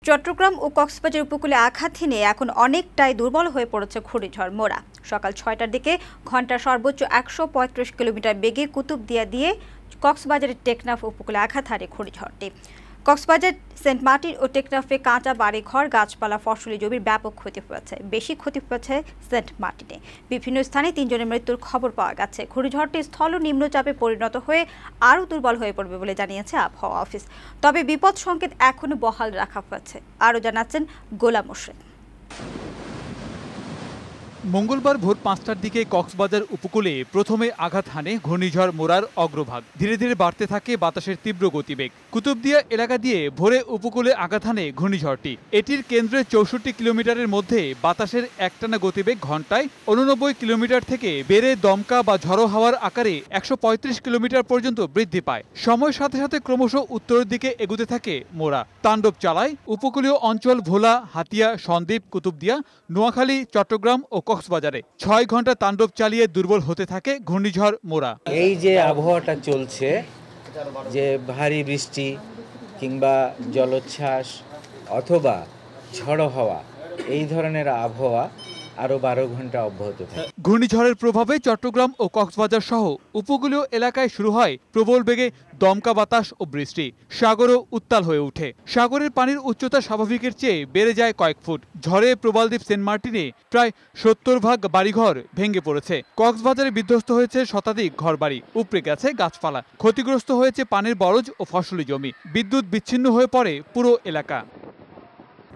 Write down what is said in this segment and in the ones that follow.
চট্টগ্রাম ও কক্সবাজার উপকূলে আঘাত হেনে এখন অনেকটাই দুর্বল হয়ে পড়েছে ঘূর্ণিঝড় মোরা। সকাল ৬টার দিকে ঘন্টার সর্বোচ্চ ১৩৫ কিলোমিটার বেগে কুতুবদিয়া দিয়ে কক্সবাজারের টেকনাফ উপকূলে আঘাত হানে ঘূর্ণিঝড়টি। কক্সবাজার, সেন্ট মার্টিন ও টেকনাফে কাঁচা বাড়িঘর, গাছপালা, ফসলি জমির ব্যাপক ক্ষতি হয়েছে। বেশি ক্ষতি হয়েছে সেন্ট মার্টিনে। বিভিন্ন স্থানে ৩ জনের মৃত্যুর খবর পাওয়া গেছে। ঘূর্ণিঝড়টি স্থল নিম্নচাপে পরিণত হয়ে আরও দুর্বল হয়ে পড়বে বলে জানিয়েছে আবহাওয়া অফিস। তবে বিপদ সংকেত এখনও বহাল রাখা হয়েছে। আরও জানাচ্ছেন গোলাম মোর্শেদ। মঙ্গলবার ভোর ৫টার দিকে কক্সবাজার উপকূলে প্রথমে আঘাত হানে ঘূর্ণিঝড় মোরার অগ্রভাগ। ধীরে ধীরে বাড়তে থাকে বাতাসের তীব্র গতিবেগ। কুতুবদিয়া এলাকা দিয়ে ভোরে উপকূলে আঘাত হানে ঘূর্ণিঝড়টি। এটির কেন্দ্রে ৬৪ কিলোমিটারের মধ্যে বাতাসের একটানা গতিবেগ ঘন্টায় ৮৯ কিলোমিটার থেকে বেড়ে দমকা বা ঝড়ো হাওয়ার আকারে ১৩৫ কিলোমিটার পর্যন্ত বৃদ্ধি পায়। সময়ের সাথে সাথে ক্রমশ উত্তরের দিকে এগুতে থাকে মোরা। তাণ্ডব চালায় উপকূলীয় অঞ্চল ভোলা, হাতিয়া, সন্দ্বীপ, কুতুবদিয়া, নোয়াখালী, চট্টগ্রাম ও কক্সবাজারে ৬ ঘন্টা তাণ্ডব চালিয়ে দুর্বল হতে থাকে ঘূর্ণিঝড় মোরা। এই যে আবহাওয়াটা চলছে, যে ভারী বৃষ্টি কিংবা জলোচ্ছ্বাস অথবা ঝড়ো হাওয়া, এই ধরনের আবহাওয়া আরও ১২ ঘন্টা অব্যাহত থাকে। ঘূর্ণিঝড়ের প্রভাবে চট্টগ্রাম ও কক্সবাজার সহ উপকূলীয় এলাকায় শুরু হয় প্রবল বেগে দমকা বাতাস ও বৃষ্টি। সাগরও উত্তাল হয়ে ওঠে। সাগরের পানির উচ্চতা স্বাভাবিকের চেয়ে বেড়ে যায় কয়েক ফুট। ঝড়ে প্রবালদ্বীপ, সেন্ট মার্টিনে প্রায় ৭০ ভাগ বাড়িঘর ভেঙে পড়েছে। কক্সবাজারে বিধ্বস্ত হয়েছে শতাধিক ঘরবাড়ি, উপড়ে গেছে গাছপালা, ক্ষতিগ্রস্ত হয়েছে পানির বরজ ও ফসলি জমি। বিদ্যুৎ বিচ্ছিন্ন হয়ে পড়ে পুরো এলাকা।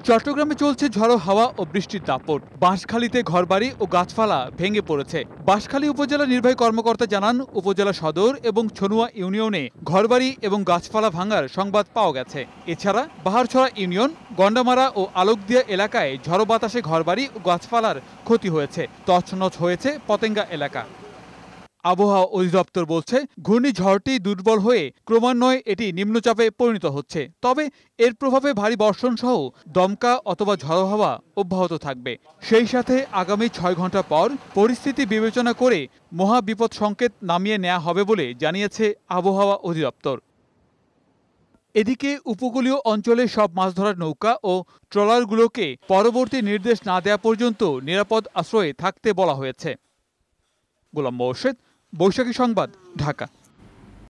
চট্টগ্রামে চলছে ঝড়ো হাওয়া ও বৃষ্টির দাপট। বাঁশখালীতে ঘরবাড়ি ও গাছপালা ভেঙে পড়েছে। বাঁশখালী উপজেলা নির্বাহী কর্মকর্তা জানান, উপজেলা সদর এবং ছনুয়া ইউনিয়নে ঘরবাড়ি এবং গাছপালা ভাঙার সংবাদ পাওয়া গেছে। এছাড়া বাহারছড়া ইউনিয়ন, গন্ডামারা ও আলোকদিয়া এলাকায় ঝড়ো বাতাসে ঘরবাড়ি ও গাছপালার ক্ষতি হয়েছে। তছনছ হয়েছে পতেঙ্গা এলাকা। আবহাওয়া অধিদপ্তর বলছে, ঘূর্ণিঝড়টি দুর্বল হয়ে ক্রমান্বয়ে এটি নিম্নচাপে পরিণত হচ্ছে। তবে এর প্রভাবে ভারী বর্ষণ সহ দমকা অথবা ঝড়ো হাওয়া অব্যাহত থাকবে। সেই সাথে আগামী ৬ ঘন্টা পর পরিস্থিতি বিবেচনা করে মহা বিপদ সংকেত নামিয়ে নেওয়া হবে বলে জানিয়েছে আবহাওয়া অধিদপ্তর। এদিকে উপকূলীয় অঞ্চলে সব মাছ ধরার নৌকা ও ট্রলারগুলোকে পরবর্তী নির্দেশ না দেওয়া পর্যন্ত নিরাপদ আশ্রয়ে থাকতে বলা হয়েছে। গোলাম মোর্শেদ, বৈশাখী সংবাদ, ঢাকা।